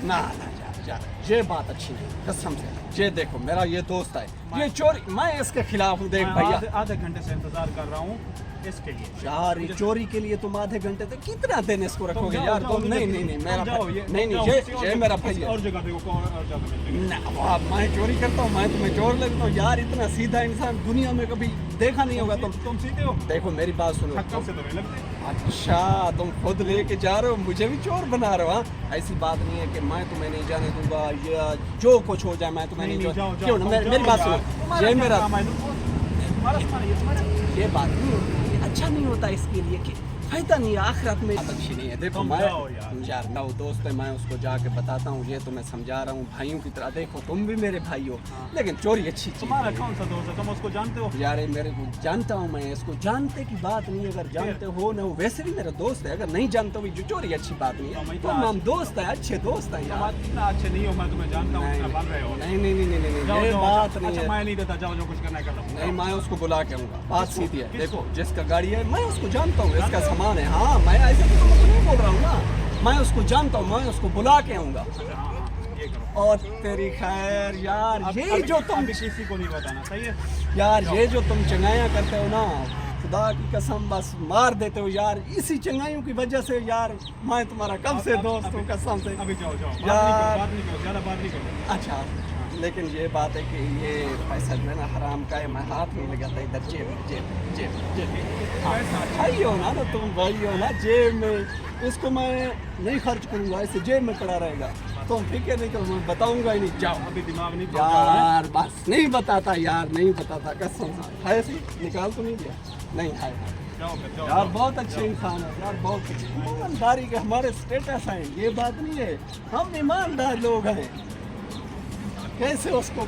ना ना जा ये बात अच्छी नहीं कसम से। ये देखो मेरा ये दोस्त है, ये चोरी, मैं इसके खिलाफ हूँ। देख भैया आधे घंटे से इंतजार कर रहा हूँ इसके लिए यार, ये चोरी के लिए तुम आधे घंटे तक कितना दिन इसको रखोगे यार तुम? नहीं नहीं नहीं मेरा नहीं नहीं ये मेरा भाई है। और जगह देखो और जगह मिल ना वाह, मैं चोरी करता हूँ, मैं तुम्हें चोर लगता हूँ यार? इतना सीधा इंसान दुनिया में कभी देखा नहीं होगा तुम सीधे हो। देखो मेरी बात सुनो। शक्ल से तो नहीं लगते। अच्छा तुम खुद लेके जा रहे हो, मुझे भी चोर बना रहे हो? हाँ ऐसी बात नहीं है कि मैं तुम्हें नहीं जाने दूंगा, या जो कुछ हो जाए मैं तुम्हें नहीं क्यों ना। मेरी बात सुनो, ये मेरा ये बात नहीं होती, अच्छा नहीं होता इसके लिए कि फायदा नहीं है, आखिरत में अच्छी नहीं है। देखो मैं यार ना दोस्त है, मैं उसको जाके बताता हूँ, ये तो मैं समझा रहा हूँ भाइयों की तरह। देखो तुम भी मेरे भाई हो, लेकिन चोरी अच्छी चीज। तुम्हारा कौन सा दोस्त है, तुम उसको जानते हो? यार मेरे को जानता हूँ मैं इसको, जानते की बात नहीं है, अगर जानते हो ना, वैसे भी मेरा दोस्त है, अगर नहीं जानते हो जो चोरी अच्छी बात नहीं है। तो हम दोस्त है, अच्छे दोस्त है यार। इतना अच्छे नहीं हो, मैं तुम्हें जानता हूँ, इतना बन रहे हो। नहीं नहीं नहीं नहीं नहीं ये बात नहीं है। मैं नहीं देता, जाओ जो कुछ करना है कर लो। नहीं मैं उसको बुला के आऊँगा, बात सीधी है। देखो जिसका गाड़ी है मैं उसको जानता हूँ, इसका सामान है। हाँ मैं ऐसे तो तुमको नहीं बोल रहा हूँ ना, मैं उसको जानता हूँ, मैं उसको बुला के आऊँगा। और तेरी खैर यार, ये जो तुम किसी को नहीं बताना, सही है यार? ये जो तुम चंगाइयाँ करते हो ना, खुदा की कसम बस मार देते हो यार। इसी चंगाइयों की वजह से यार मैं तुम्हारा कब से दोस्त हूँ, कसम से। अभी जाओ जाओ, यार बात नहीं करो, ज़्यादा बात नहीं करो। अच्छा लेकिन ये बात है कि ये पैसा जो है ना हराम का है, मैं हाथ नहीं लगाता, इधर जेब जेब जेब जेब। भाई हो ना तुम, भाई हो ना, जेब में इसको मैं नहीं खर्च करूँगा, इसे जेब में पड़ा रहेगा। तुम फिक्र नहीं करो, मैं बताऊँगा ही नहीं। जाओ अभी दिमाग नहीं यार, बस नहीं बताता यार, नहीं बताता कसम से। है सी निकाल तो नहीं दिया? नहीं है यार, बहुत अच्छे इंसान है यार, बहुत अच्छे। ईमानदारी के हमारे स्टेटस हैं, ये बात नहीं है, हम ईमानदार लोग हैं। कैसे उसको